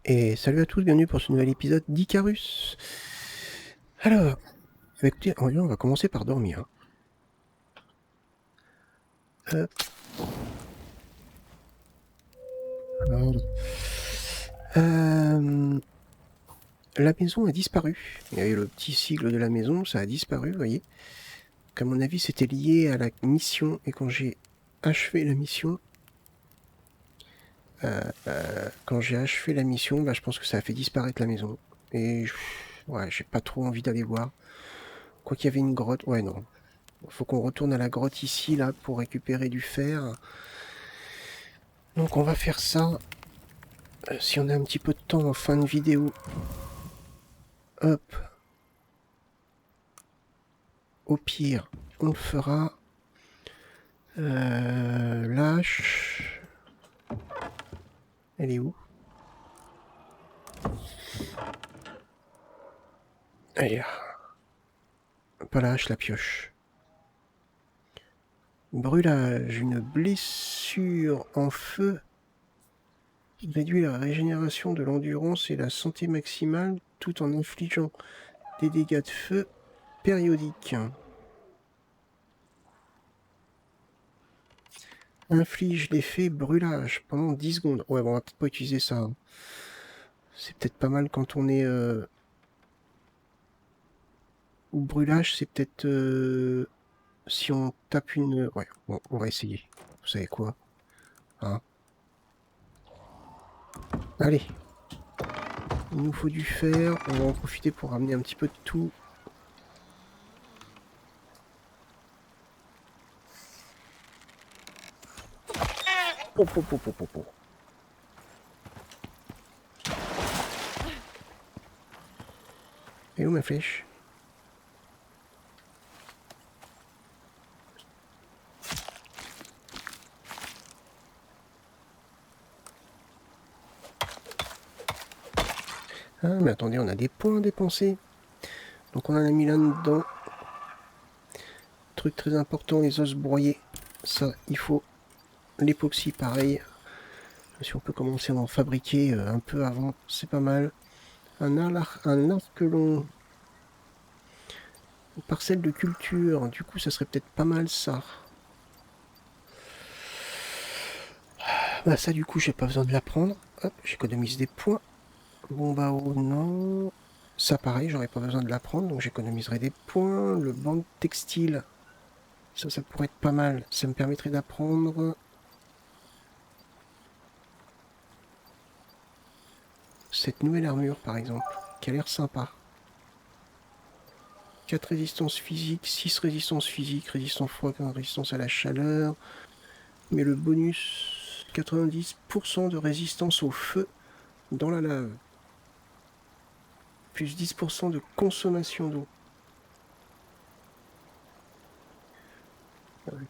Et salut à tous, bienvenue pour ce nouvel épisode d'Icarus. Alors, écoutez, on va commencer par dormir. Hop. Alors, la maison a disparu. Il y avait le petit sigle de la maison, ça a disparu, vous voyez. À mon avis, c'était lié à la mission, et quand j'ai achevé la mission, bah, je pense que ça a fait disparaître la maison. Et ouais, j'ai pas trop envie d'aller voir. Quoi qu'il y avait une grotte, ouais non. Faut qu'on retourne à la grotte ici, là, pour récupérer du fer. Donc on va faire ça. Si on a un petit peu de temps en fin de vidéo. Hop. Au pire, on le fera. Lâche. Elle est où? Allez. Pas lâche, la pioche. Brûlage. Une blessure en feu réduit la régénération de l'endurance et la santé maximale tout en infligeant des dégâts de feu périodiques. Inflige l'effet brûlage pendant 10 secondes. Ouais, bon, on va peut-être pas utiliser ça. Hein. C'est peut-être pas mal quand on est... Ou brûlage, c'est peut-être... si on tape une... Ouais, bon, on va essayer. Vous savez quoi? Hein? Allez. Il nous faut du fer. On va en profiter pour ramener un petit peu de tout. Oh, oh, oh, oh, oh, oh. Et où ma flèche? Ah, mais attendez, on a des points à dépenser. Donc on en a mis là-dedans. Truc très important, les os broyés. Ça, il faut l'époxy, pareil. Si on peut commencer à en fabriquer un peu avant, c'est pas mal. Un arc long. Une parcelle de culture. Du coup, ça serait peut-être pas mal, ça. Bah ça, du coup, j'ai pas besoin de la prendre. Hop, j'économise des points. Bomba oh non. Ça, pareil, j'aurais pas besoin de la prendre, donc j'économiserai des points. Le banc textile. Ça pourrait être pas mal. Ça me permettrait d'apprendre cette nouvelle armure, par exemple, qui a l'air sympa. 4 résistances physiques, 6 résistances physiques, résistance froid, résistance à la chaleur. Mais le bonus, 90% de résistance au feu dans la lave. Plus 10% de consommation d'eau.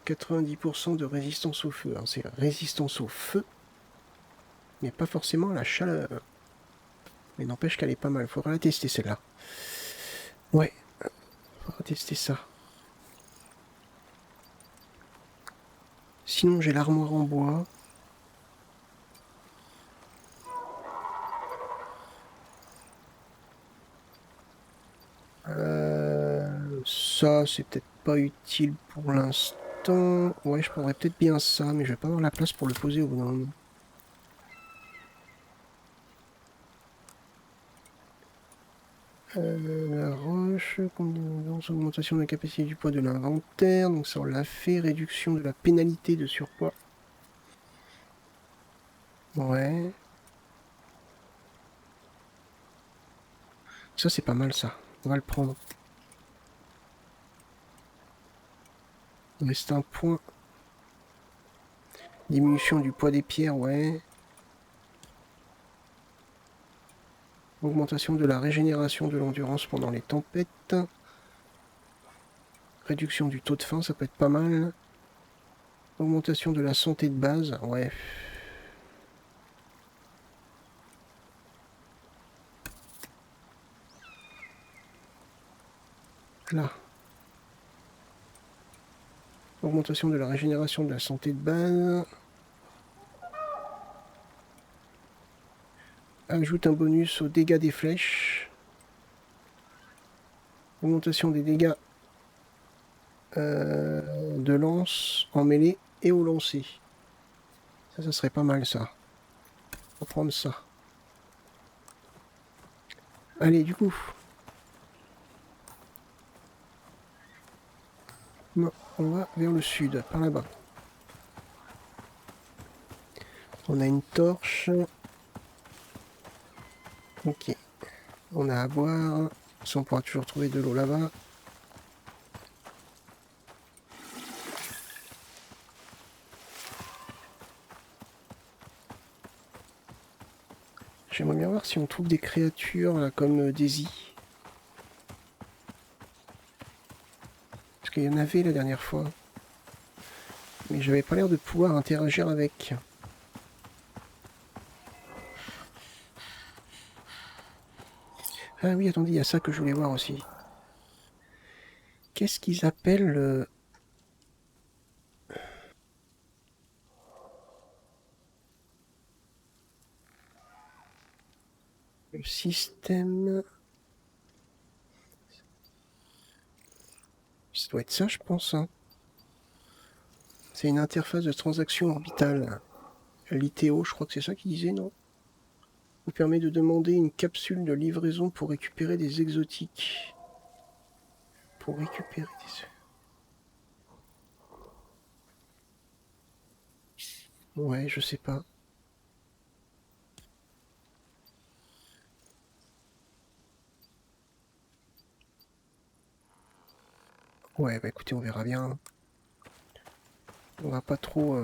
90% de résistance au feu. C'est résistance au feu, mais pas forcément à la chaleur. Mais n'empêche qu'elle est pas mal. Faudra la tester celle-là. Ouais, faudra tester ça. Sinon, j'ai l'armoire en bois. Ça, c'est peut-être pas utile pour l'instant. Ouais, je prendrais peut-être bien ça, mais je vais pas avoir la place pour le poser au bout d'un moment. La roche, augmentation de la capacité du poids de l'inventaire, donc ça on l'a fait, réduction de la pénalité de surpoids. Ouais. Ça c'est pas mal ça, on va le prendre. Il reste un point. Diminution du poids des pierres, ouais. Augmentation de la régénération de l'endurance pendant les tempêtes. Réduction du taux de faim, ça peut être pas mal. Augmentation de la santé de base, ouais. Là. Augmentation de la régénération de la santé de base. Ajoute un bonus aux dégâts des flèches. Augmentation des dégâts de lance en mêlée et au lancer. Ça serait pas mal ça. On va prendre ça. Allez, du coup. Non, on va vers le sud, par là-bas. On a une torche. Ok. On a à boire. Si on pourra toujours trouver de l'eau là-bas. J'aimerais bien voir si on trouve des créatures là, comme Daisy. Parce qu'il y en avait la dernière fois. Mais j'avais pas l'air de pouvoir interagir avec. Ah oui, attendez, il y a ça que je voulais voir aussi. Qu'est-ce qu'ils appellent le système... Ça doit être ça, je pense. Hein. C'est une interface de transaction orbitale. L'ITO, je crois que c'est ça qu'il disait, non? Vous permet de demander une capsule de livraison pour récupérer des exotiques. Pour récupérer des... Ouais, je sais pas. Ouais, bah écoutez, on verra bien. On va pas trop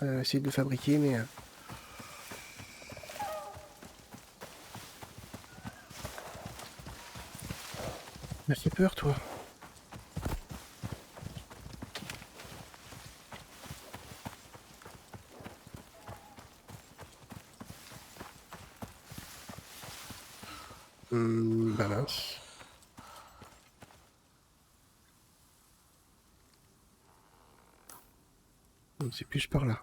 essayer de le fabriquer, mais... M'as fait peur, toi. Bah mince. C'est plus par là.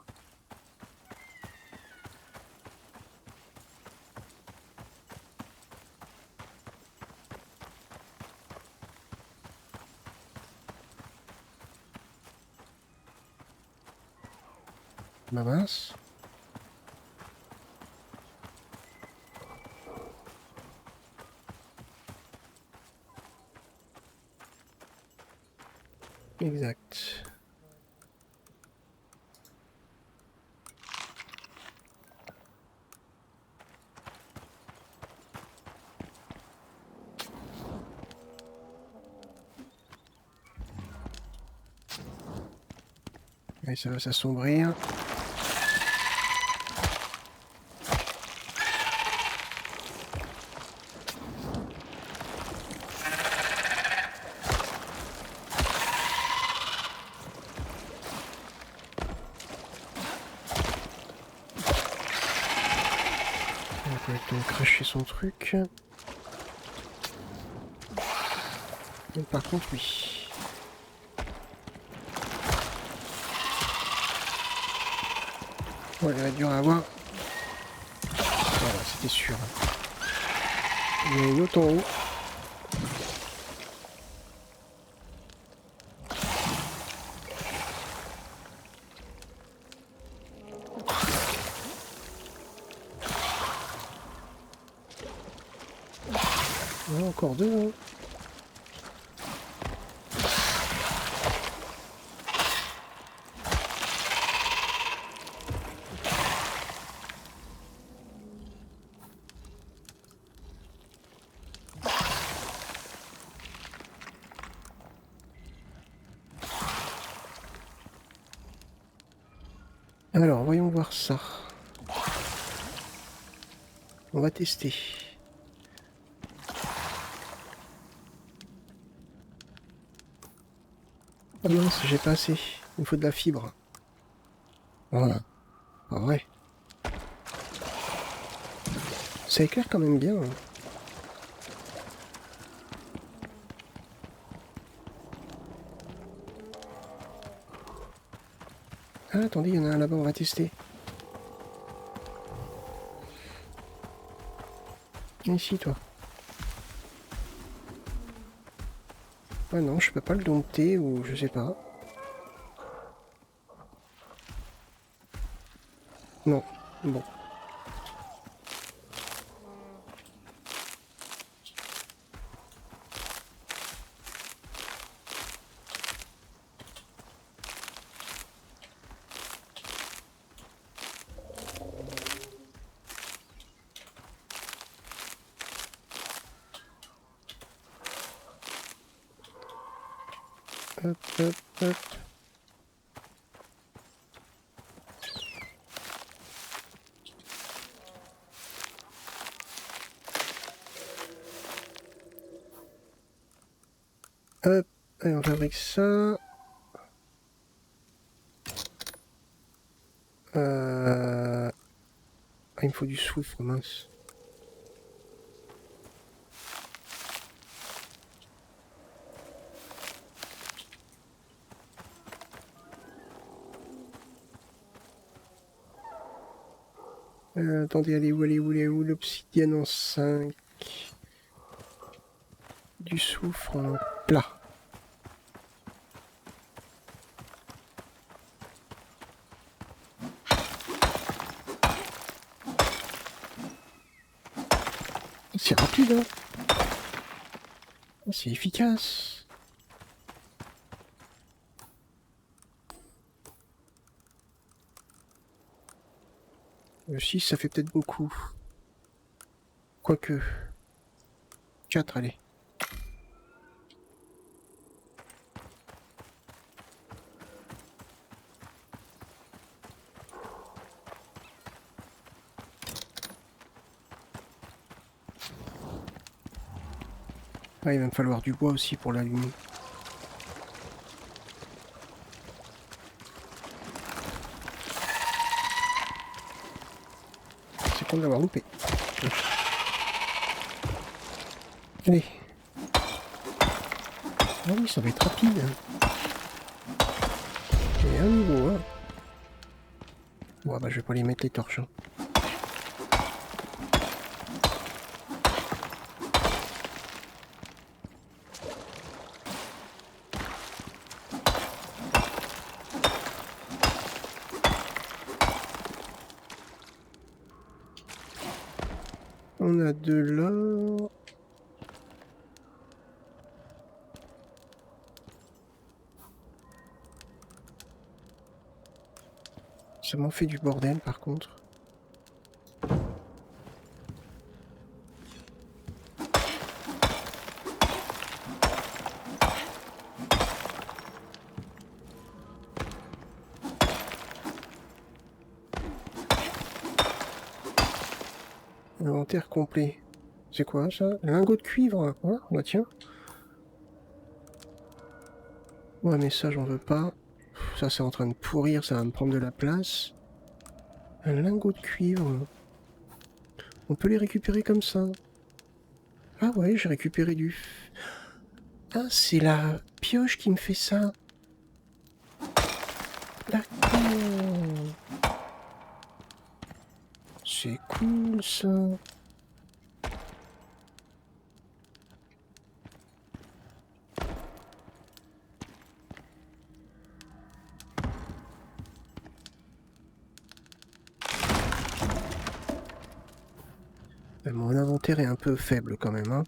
Bah mince. Exact. Et ça va s'assombrir. On va donc cracher son truc. Et par contre, oui. Ouais, elle va être dur à avoir. Voilà, c'était sûr. Il y a une autre en haut. Ouais, encore deux. Hein. Alors, voyons voir ça. On va tester. Ah mince, j'ai pas assez. Il me faut de la fibre. Voilà. Pas vrai. Ça éclaire quand même bien. Hein. Ah, attendez, il y en a un là-bas, on va tester. Ici, toi. Ah non, je peux pas le dompter ou je sais pas. Non. Bon. Hop, hop, hop. Hop, allez, on fabrique ça. Ah, il me faut du soufre, mince. Attendez, allez où l'obsidienne en 5. Du soufre en plat. C'est rapide, hein. C'est efficace. Le 6, ça fait peut-être beaucoup. Quoique. 4, allez. Ah, il va me falloir du bois aussi pour l'allumer. C'est con de l'avoir loupé. Allez. Ah oui, ça va être rapide. Et un niveau, hein. Bon, bah je vais pas les mettre les torches. Hein. On a de là. Ça m'en fait du bordel par contre. Inventaire complet. C'est quoi ça? Lingot de cuivre. Ah, bah tiens. Ouais, mais ça, j'en veux pas. Ça, c'est en train de pourrir, ça va me prendre de la place. Un lingot de cuivre. On peut les récupérer comme ça. Ah ouais, j'ai récupéré du... Ah, c'est la pioche qui me fait ça. D'accord. C'est cool, ça. Mon inventaire est un peu faible quand même, hein.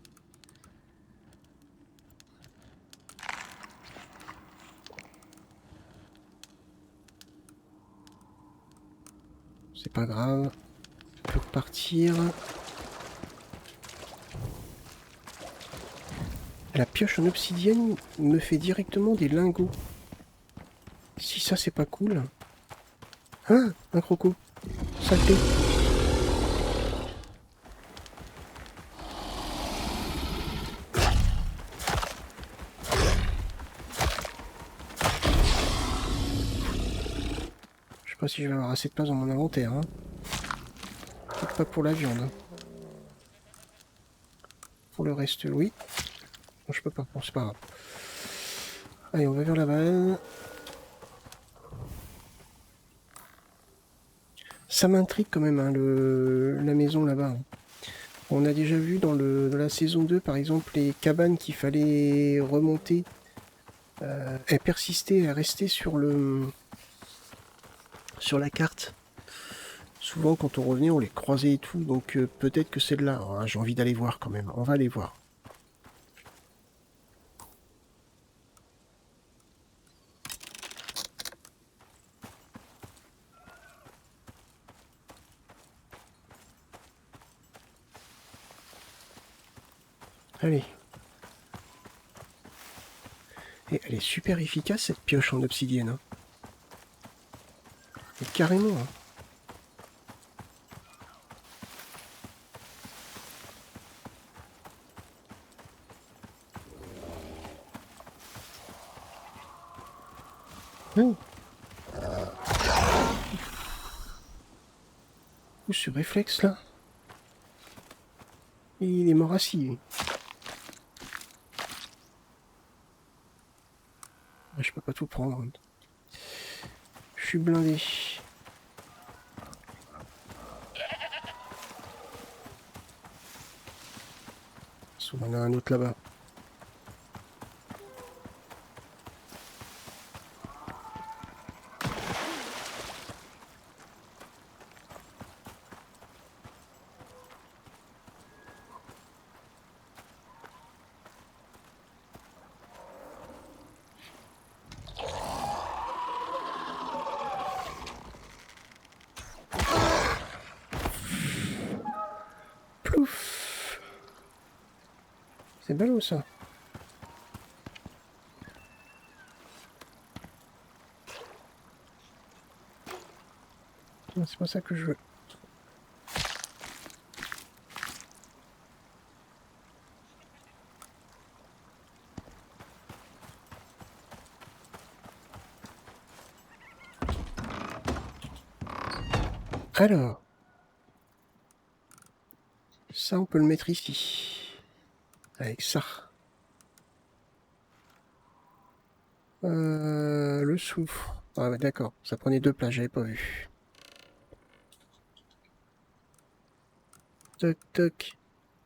C'est pas grave. Je peux repartir. La pioche en obsidienne me fait directement des lingots. Si ça, c'est pas cool. Ah, un croco. Saleté. Je sais pas si je vais avoir assez de place dans mon inventaire. Hein. Peut-être pas pour la viande. Hein. Pour le reste, oui. Non, je peux pas. Bon, c'est pas grave. Allez, on va vers là-bas. Ça m'intrigue quand même, hein, la maison là-bas. On a déjà vu dans la saison 2, par exemple, les cabanes qu'il fallait remonter. Elles persistaient, elles restaient sur la carte. Souvent, quand on revenait, on les croisait et tout, donc peut-être que c'est de là. Hein, j'ai envie d'aller voir quand même. On va aller voir. Allez. Et elle est super efficace, cette pioche en obsidienne. Hein. Et carrément. Hein. Oh. Où ce réflexe là? Il est mort assis. Je peux pas tout prendre. Je suis blindé. On en a un autre là-bas. Plouf. C'est ballot ça. C'est pas ça que je veux. Alors. Ça, on peut le mettre ici. Avec ça. Le soufre. Ah ouais, d'accord. Ça prenait 2 places, j'avais pas vu. Toc, toc.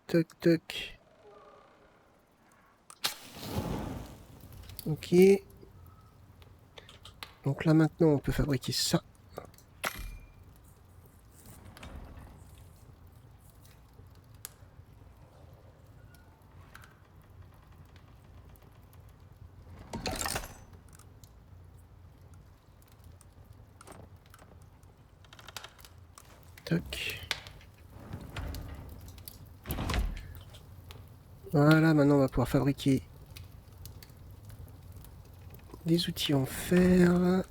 Toc, toc. Ok. Donc là, maintenant, on peut fabriquer ça. Toc. Voilà, maintenant, on va pouvoir fabriquer des outils en fer.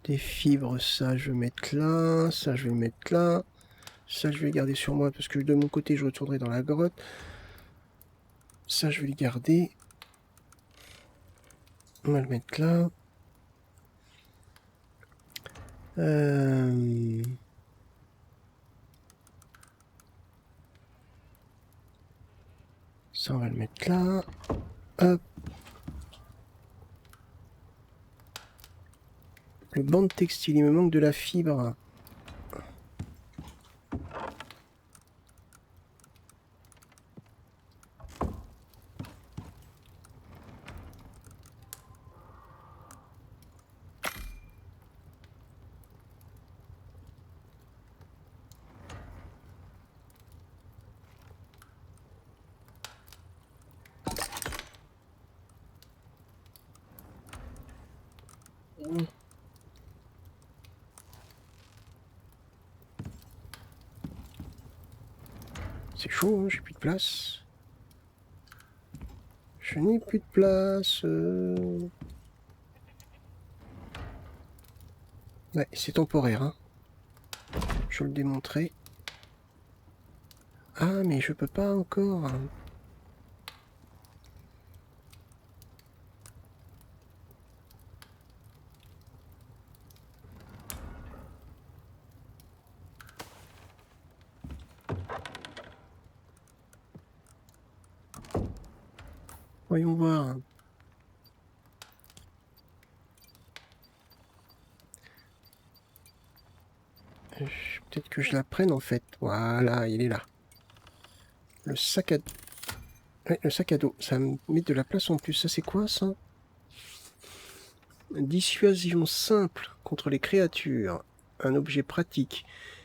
Des fibres, ça je vais mettre là, ça je vais mettre là, ça je vais le garder sur moi parce que de mon côté je retournerai dans la grotte. Ça je vais le garder. On va le mettre là. Ça on va le mettre là. Hop. Le banc de textile, il me manque de la fibre. C'est chaud, hein, j'ai plus de place. Je n'ai plus de place. Ouais, c'est temporaire. Hein. Je le démontrer. Ah, mais je peux pas encore. Hein. Voyons voir. Peut-être que je la prenne en fait. Voilà, il est là. Le sac à... Ouais, le sac à dos. Ça me met de la place en plus. Ça c'est quoi ça? Dissuasion simple contre les créatures. Un objet pratique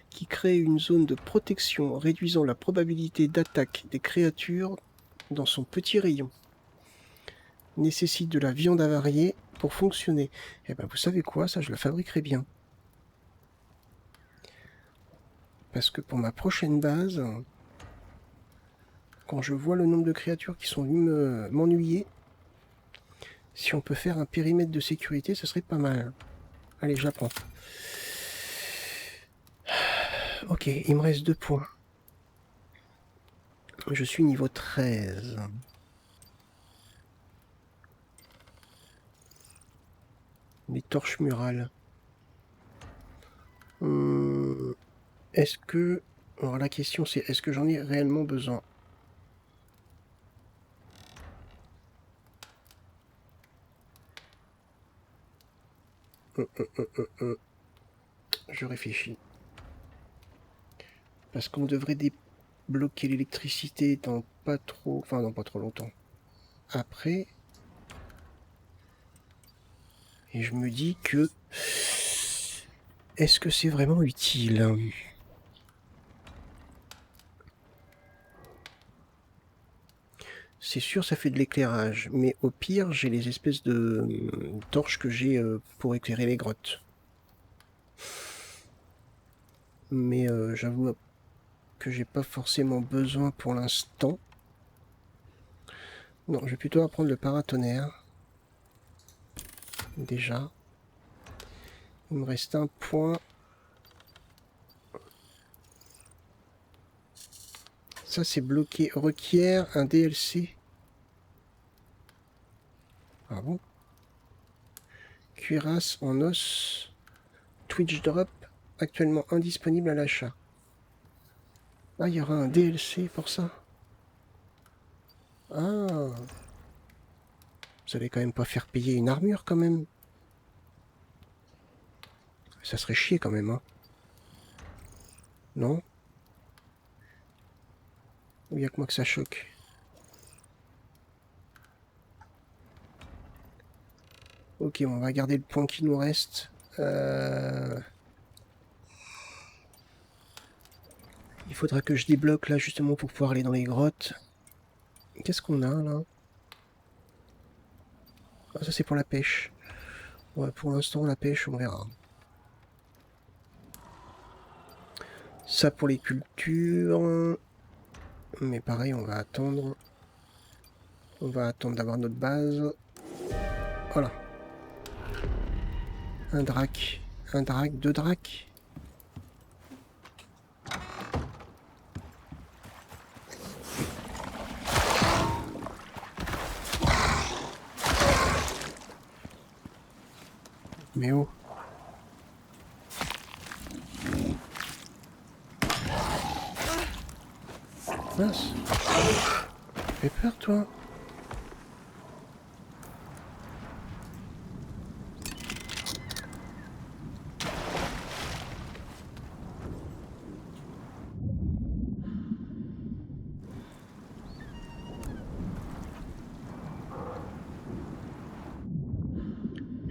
qui crée une zone de protection réduisant la probabilité d'attaque des créatures dans son petit rayon. Nécessite de la viande avariée pour fonctionner. Eh ben vous savez quoi, ça je le fabriquerai bien. Parce que pour ma prochaine base, quand je vois le nombre de créatures qui sont venues m'ennuyer, si on peut faire un périmètre de sécurité, ce serait pas mal. Allez, j'apprends. Ok, il me reste 2 points. Je suis niveau 13. Les torches murales. Est-ce que... Alors la question c'est, est-ce que j'en ai réellement besoin? Je réfléchis. Parce qu'on devrait débloquer l'électricité dans pas trop... Enfin, dans pas trop longtemps. Après... Et je me dis que... Est-ce que c'est vraiment utile? C'est sûr, ça fait de l'éclairage. Mais au pire, j'ai les espèces de torches que j'ai pour éclairer les grottes. Mais j'avoue que j'ai pas forcément besoin pour l'instant. Non, je vais plutôt apprendre le paratonnerre. Déjà. Il me reste un point. Ça, c'est bloqué. Requiert un DLC. Ah bon? Cuirasse en os. Twitch drop. Actuellement indisponible à l'achat. Ah, il y aura un DLC pour ça. Ah. Vous allez quand même pas faire payer une armure quand même. Ça serait chier quand même, hein. Non? Ou y a que moi que ça choque? Ok, on va garder le point qui nous reste. Il faudra que je débloque là justement pour pouvoir aller dans les grottes. Qu'est-ce qu'on a là? Ah, ça c'est pour la pêche. Ouais, pour l'instant la pêche, on verra. Ça pour les cultures. Mais pareil, on va attendre. On va attendre d'avoir notre base. Voilà. Un drac. Un drac, 2 dracs. Mais oh. Mince. Tu fais peur toi?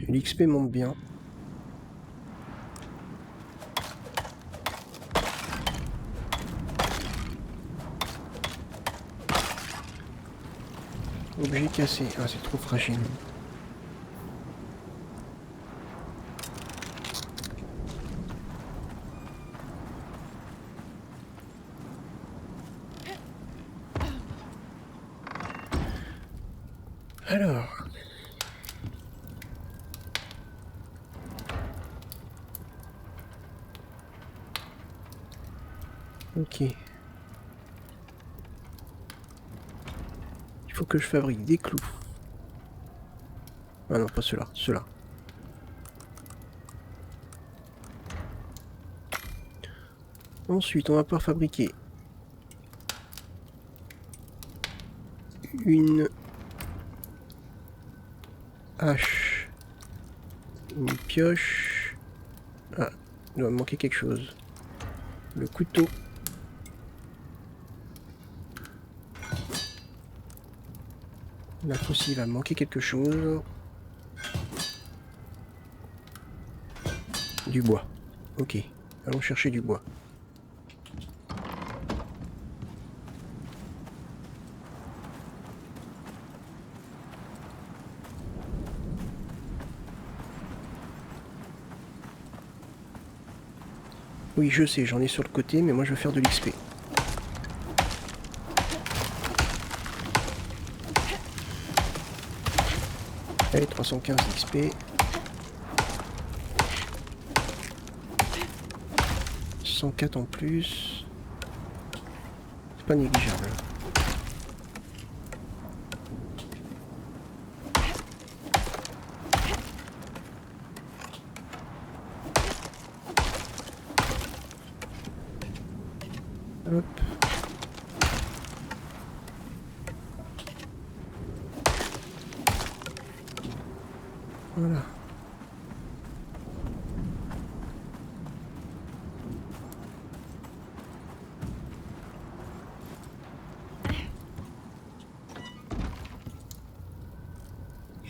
L'XP monte bien. Objet cassé. Ah, c'est trop fragile. Alors. Ok. Il faut que je fabrique des clous. Ah non, pas ceux-là, ceux-là. Ensuite, on va pouvoir fabriquer une hache, une pioche. Ah, il doit me manquer quelque chose. Le couteau. La faucille va me manquer quelque chose. Du bois. Ok. Allons chercher du bois. Oui, je sais, j'en ai sur le côté, mais moi je veux faire de l'XP. Allez, 315 XP. 104 en plus. C'est pas négligeable. Hop. Voilà.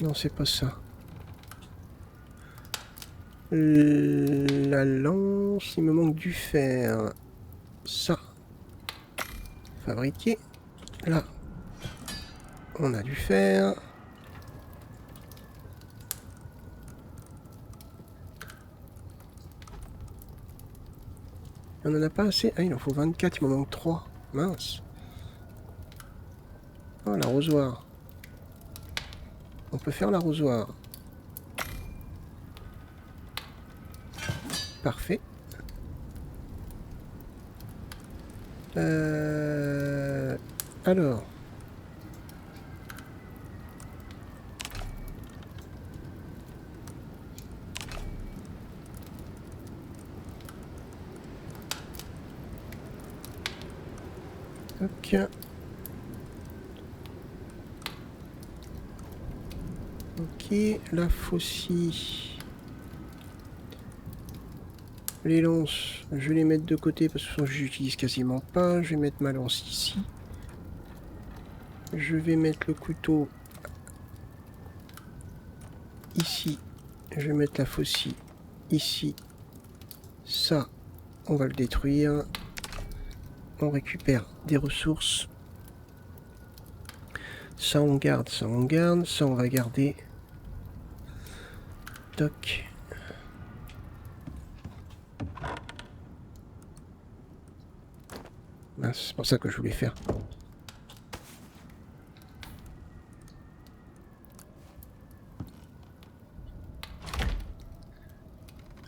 Non, c'est pas ça. La lance, il me manque du fer. Ça. Fabriquer. Là. On a du fer. On en a pas assez. Ah, il en faut 24, il m'en manque 3. Mince. Oh, l'arrosoir. On peut faire l'arrosoir. Parfait. Alors. Ok. Ok, la faucille. Les lances, je vais les mettre de côté parce que j'utilise quasiment pas. Je vais mettre ma lance ici. Je vais mettre le couteau ici. Je vais mettre la faucille ici. Ça, on va le détruire. On récupère des ressources. Ça, on garde. Ça, on garde. Ça, on va garder. Toc. C'est pour ça que je voulais faire.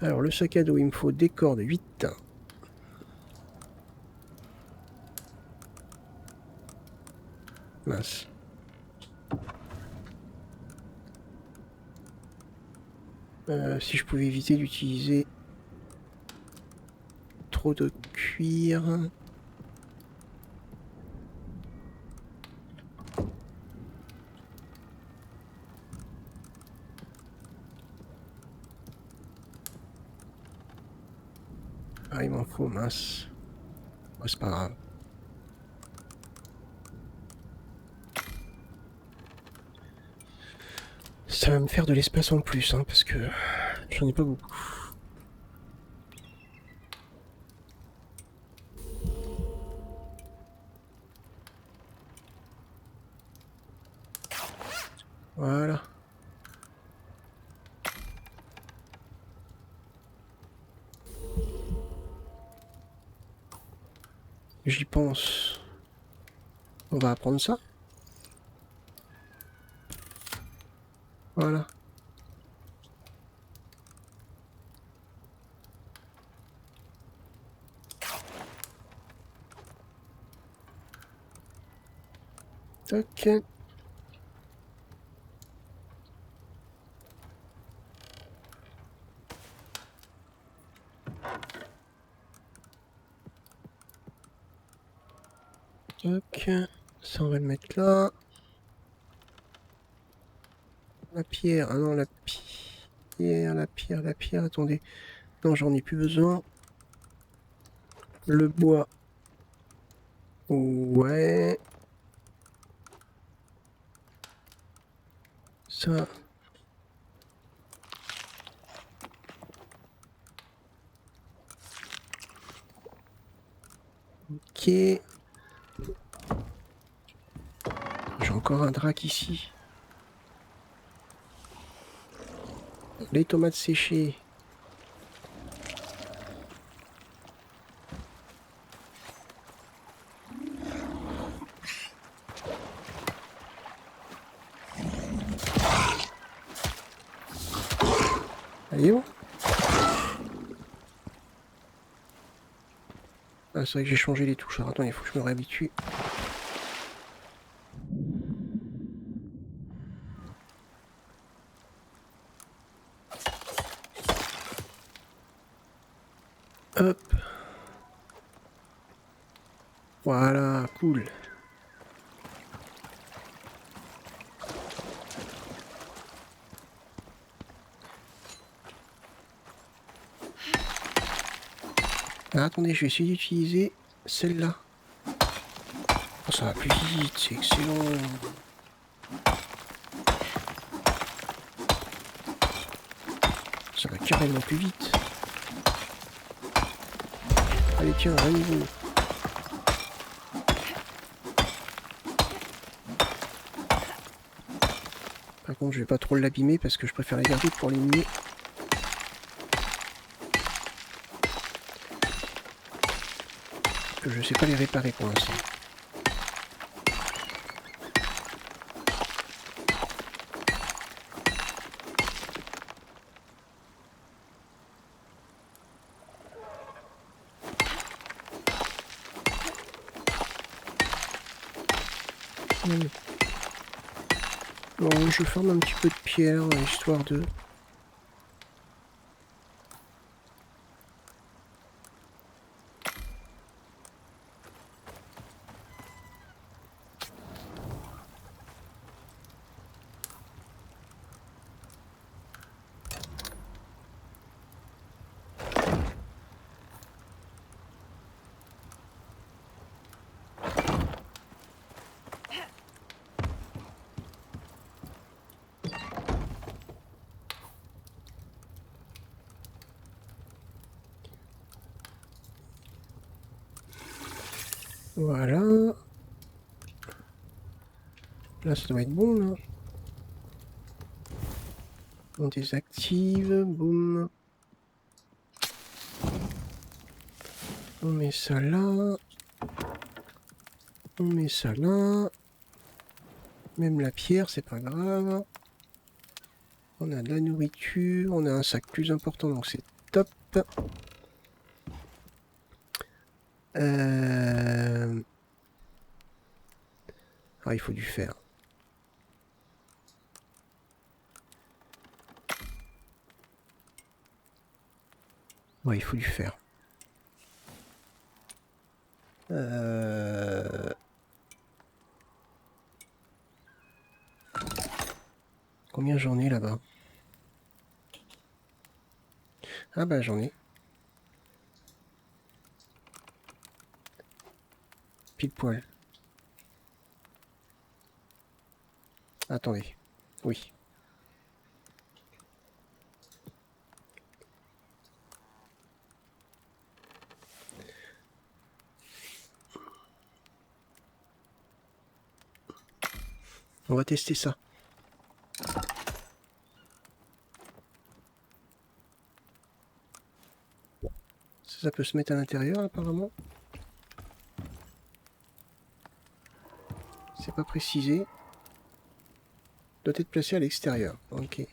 Alors, le sac à dos, il me faut des cordes 8. Mince. Si je pouvais éviter d'utiliser trop de cuir. Ah, il m'en faut, mince. Oh, c'est pas grave. Ça va me faire de l'espace en plus, hein, parce que j'en ai pas beaucoup. Voilà. J'y pense. On va apprendre ça. Voilà. Ok. Ok. Ça, on va le mettre là. La pierre. Ah non, la pierre, attendez. Non, j'en ai plus besoin. Le bois. Ouais. Ça. Ok. J'ai encore un drac ici. Les tomates séchées. Allez, oh. Ah, c'est vrai que j'ai changé les touches. Alors, attends, il faut que je me réhabitue. Hop. Voilà, cool. Ah, attendez, je vais essayer d'utiliser celle-là. Oh, ça va plus vite, c'est excellent. Ça va carrément plus vite. Allez, tiens, à nouveau. Par contre, je vais pas trop l'abîmer parce que je préfère la garder pour les miner. Que je sais pas les réparer pour l'instant. Bon, je forme un petit peu de pierre, histoire de... Voilà. Là, ça doit être bon, là. On désactive, boum. On met ça là. On met ça là. Même la pierre, c'est pas grave. On a de la nourriture. On a un sac plus important, donc c'est top. Ah, il faut du fer. Ouais, il faut du fer. Combien j'en ai là-bas? Ah bah j'en ai. Pile poil. Attendez. Oui. On va tester ça. Ça peut se mettre à l'intérieur apparemment. C'est pas précisé. Doit être placé à l'extérieur. Ok.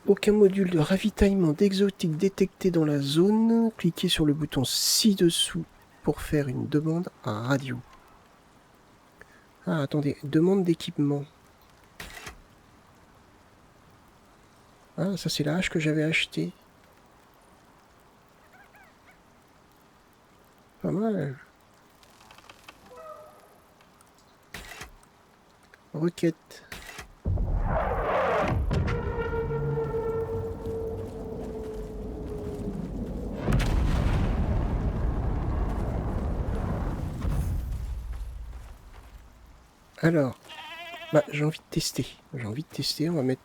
Aucun module de ravitaillement d'exotiques détecté dans la zone. Cliquez sur le bouton ci-dessous pour faire une demande à radio. Ah, attendez. Demande d'équipement. Ah, ça c'est la hache que j'avais achetée. Pas mal. Requête. Alors, bah, j'ai envie de tester. On va mettre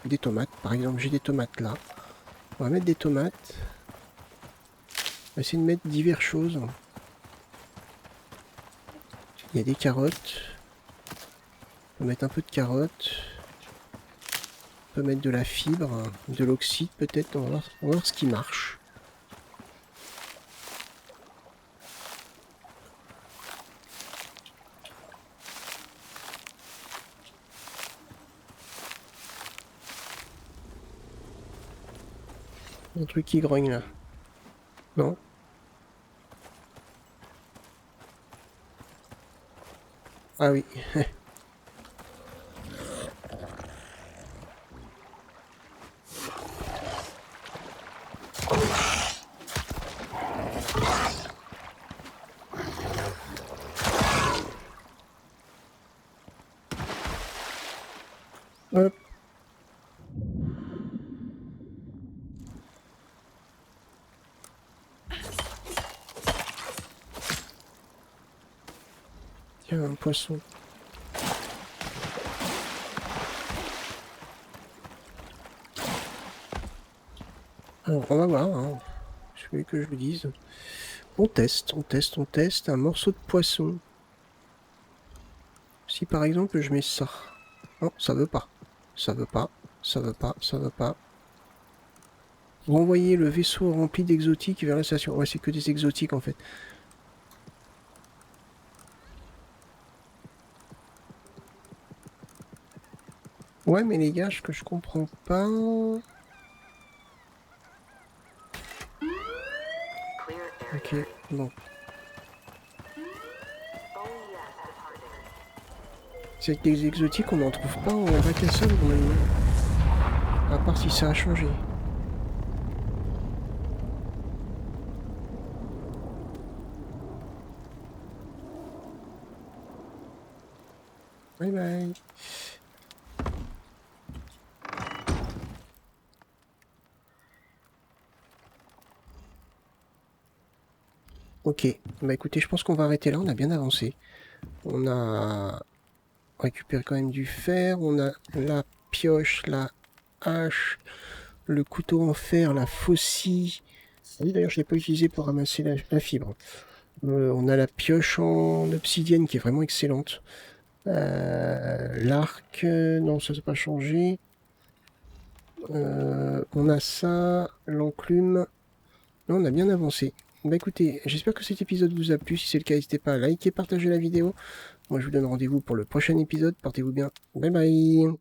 des tomates. Par exemple, j'ai des tomates là. On va mettre des tomates. On va essayer de mettre diverses choses. Il y a des carottes. On peut mettre un peu de carottes. On peut mettre de la fibre, de l'oxyde peut-être. On va voir ce qui marche. Un truc qui grogne là. Non. Ah oui. Hop. Tiens, un poisson. Alors, on va voir, hein. Je voulais que je vous dise. On teste. Un morceau de poisson. Si par exemple je mets ça. Non, ça veut pas. Ça veut pas. Renvoyer le vaisseau rempli d'exotiques vers la station. Ouais, c'est que des exotiques en fait. Ouais, mais les gars, ce que je comprends pas... Ok, bon. C'est que des exotiques, on n'en trouve pas en bac à sable normalement. À part si ça a changé. Bye bye. Ok, bah écoutez, je pense qu'on va arrêter là, on a bien avancé. On a récupéré quand même du fer, on a la pioche, la hache, le couteau en fer, la faucille. Oui, d'ailleurs, je ne l'ai pas utilisé pour ramasser la fibre. On a la pioche en obsidienne qui est vraiment excellente. L'arc, non, ça n'a pas changé. On a ça, l'enclume. Non, on a bien avancé. Bah écoutez, j'espère que cet épisode vous a plu. Si c'est le cas, n'hésitez pas à liker, partager la vidéo. Moi, je vous donne rendez-vous pour le prochain épisode. Portez-vous bien. Bye bye.